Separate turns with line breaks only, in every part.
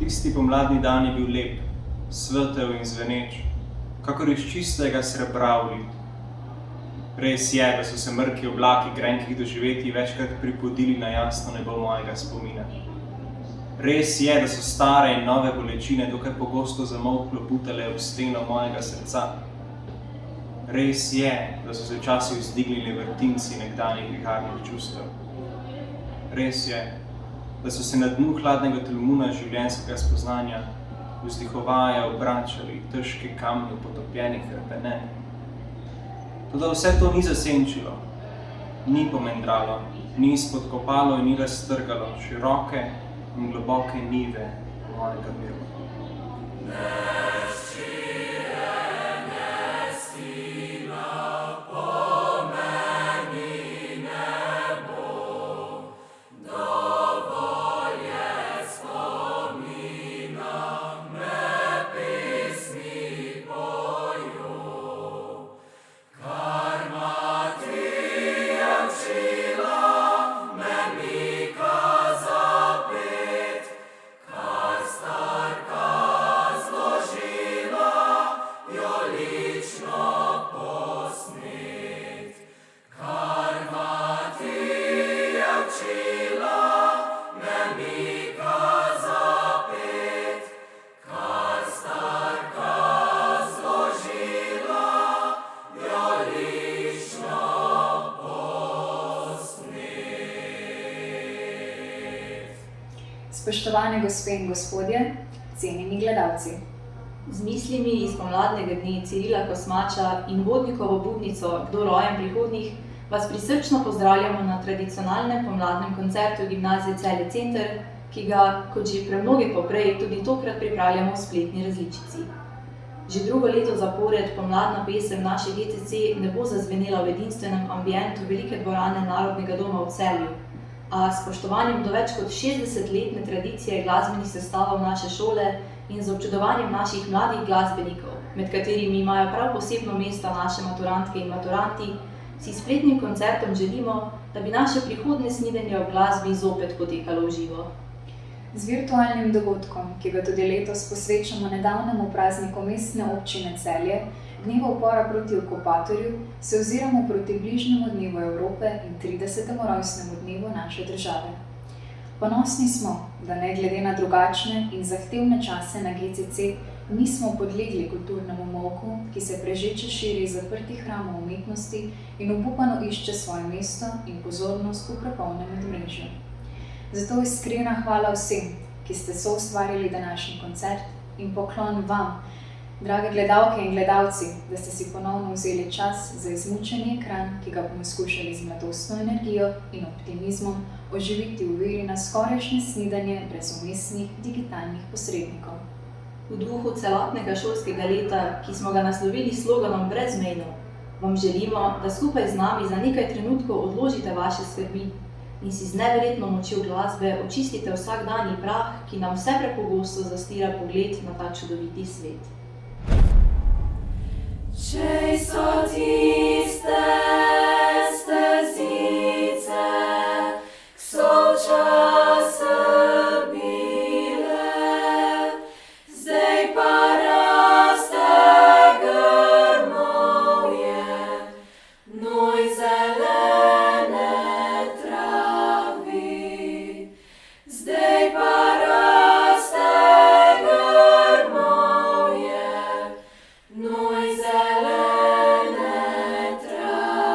Tisti pomladni dan je bil lep, svetel in zveneč, kakor iz čistega srebra ulit. Res je, da so se mrki oblaki grenkih doživetij večkrat pripodili na jasno nebo mojega spomina. Res je, da so stare in nove bolečine dokaj pogosto zamolklo butale ob steno mojega srca. Res je, da so se včasih vzdignili vrtinci nekdanjih viharnih čustev. Res je, da so se na dnu hladnega tolmuna življenjskega spoznanja vzdihovaje obračali težki kamni potopljeni hrepeneni. Toda vse to ni zasenčilo, ni pomendralo, ni spodkopalo in ni raztrgalo široke in globoke nive mojega miru.
Spoštovane gospe in gospodje, cenjeni gledalci.
Z mislimi iz pomladnega dne Cirila Kosmača in vodnikovo budnico Kdo rojen prihodnjih vas prisrčno pozdravljamo na tradicionalnem pomladnem koncertu Gimnazije Celje Center, ki ga, kot že premnoge poprej, tudi tokrat pripravljamo v spletni različici. Že drugo leto zapored pomladna pesem naše GCC ne bo zazvenela v edinstvenem ambientu velike dvorane Narodnega doma v Celju, a s spoštovanjem do več kot 60-letne tradicije glasbenih sestavov naše šole in z občudovanjem naših mladih glasbenikov, med katerimi imajo prav posebno mesto naše maturantke in maturanti, si spletnim koncertom želimo, da bi naše prihodnje snidenje o glasbi zopet potekalo v živo.
Z virtualnim dogodkom, ki ga tudi letos posvečamo nedavnemu prazniku mestne občine Celje, dnevu upora proti okupatorju, se oziramo proti bližnjemu dnevu Evrope in 30. rojstnemu dnevu naše države. Ponosni smo, da ne glede na drugačne in zahtevne čase na GCC nismo podlegli kulturnemu molku, ki se prežeče širi iz zaprtih hramov umetnosti in obupano išče svoje mesto in pozornost v prepolnem medmrežju. Zato iskrena hvala vsem, ki ste soustvarili današnji koncert, in poklon vam, drage gledalke in gledalci, da ste si ponovno vzeli čas za izmučeni ekran, ki ga bomo skušali z mladostno energijo in optimizmom oživiti v veri na skorajšnje snidanje brez vmesnih digitalnih posrednikov.
V duhu celotnega šolskega leta, ki smo ga naslovili s sloganom Brezmejno, vam želimo, da skupaj z nami za nekaj trenutkov odložite vaše skrbi in si z neverjetno močjo glasbe očistite vsakdanji prah, ki nam vse prepogosto zastira pogled na ta čudoviti svet.
Čej so tiste stezice, k sočasu bile, zdaj pa raste grmovje, gnoj zelene travi, zdaj pa raste grmovje, gnoj zelene travi.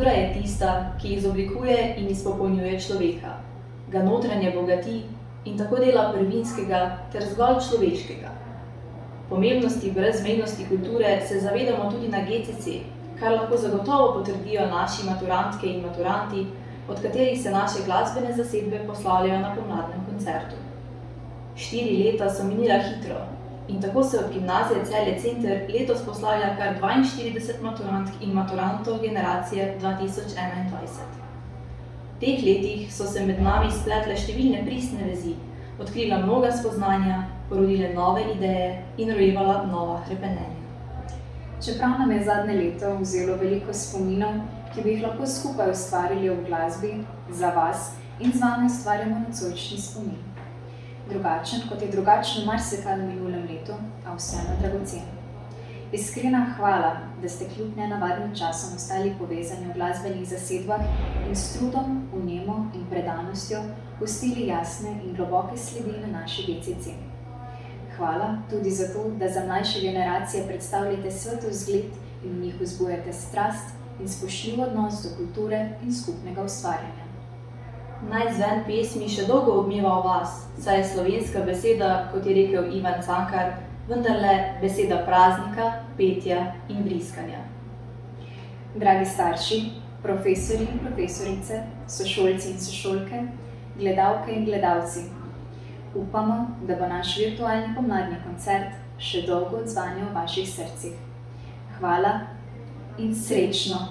Kultura je tista, ki izoblikuje in izpopolnjuje človeka, ga notranje bogati in tako dela prvinskega ter zgolj človeškega. Pomembnosti brezmejnosti kulture se zavedamo tudi na GCC, kar lahko zagotovo potrdijo naši maturantke in maturanti, od katerih se naše glasbene zasedbe poslavljajo na pomladnem koncertu. 4 leta so minila hitro in tako se od gimnazije Celje Center letos poslavlja kar 42 maturantk in maturantov generacije 2021. V teh letih so se med nami spletle številne pristne vezi, odkrila mnoga spoznanja, porodile nove ideje in rojevala nova hrepenenja.
Čeprav nam je zadnje leto vzelo veliko spominov, ki bi jih lahko skupaj ustvarili v glasbi, za vas in z vami ustvarjamo nocojšnji spomin. Drugačen, kot je drugačno marsikaj v minulem letu, a vseeno dragocen. Iskrena hvala, da ste kljub nenavadnim časom ostali povezani v glasbenih zasedbah in s trudom, vnemo in predanostjo pustili jasne in globoke sledi na naši GCC. Hvala tudi za to, da za mlajše generacije predstavljate svetov zgled in v njih vzbujate strast in spoštljiv odnos do kulture in skupnega ustvarjanja.
Naj zven pesmi še dolgo odmeva o vas, saj je slovenska beseda, kot je rekel Ivan Cankar, vendarle beseda praznika, petja in briskanja.
Dragi starši, profesorji in profesorice, sošolci in sošolke, gledalke in gledalci, upamo, da bo naš virtualni pomladni koncert še dolgo odzvanjal v vaših srcih. Hvala in srečno!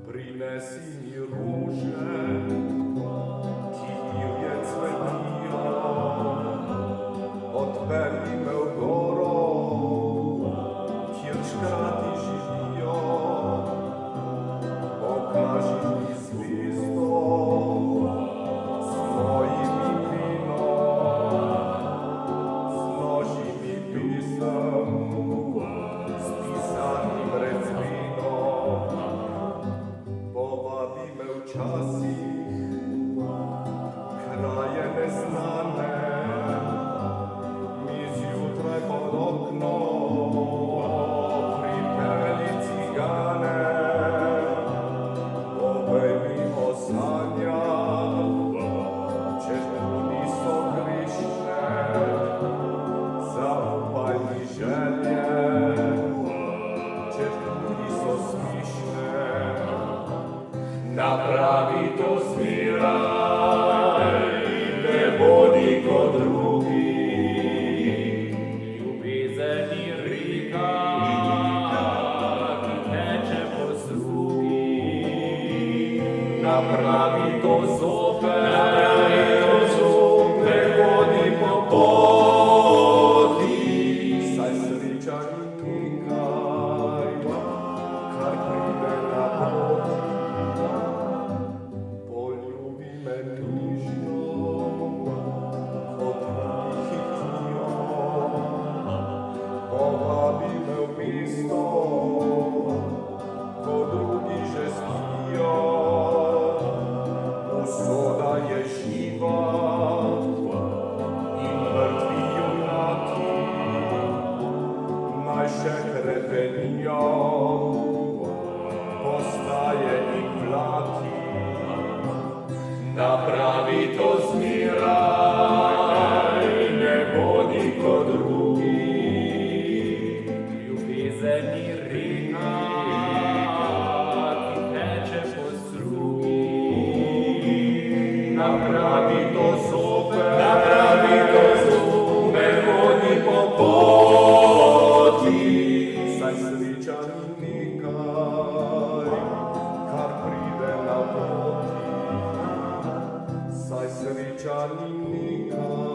Prinesi mi ruže, ki je cvetila, odpelji me v goro, kjer škrati živijo, pokaži mi zvezdo s tvojimi vinom, zloži mi pisem s pisanim recvinom. napravi to zopet, hodi po poti. Saj sreča ni nekaj, kar pride na poti. Saj sreča ni nekaj,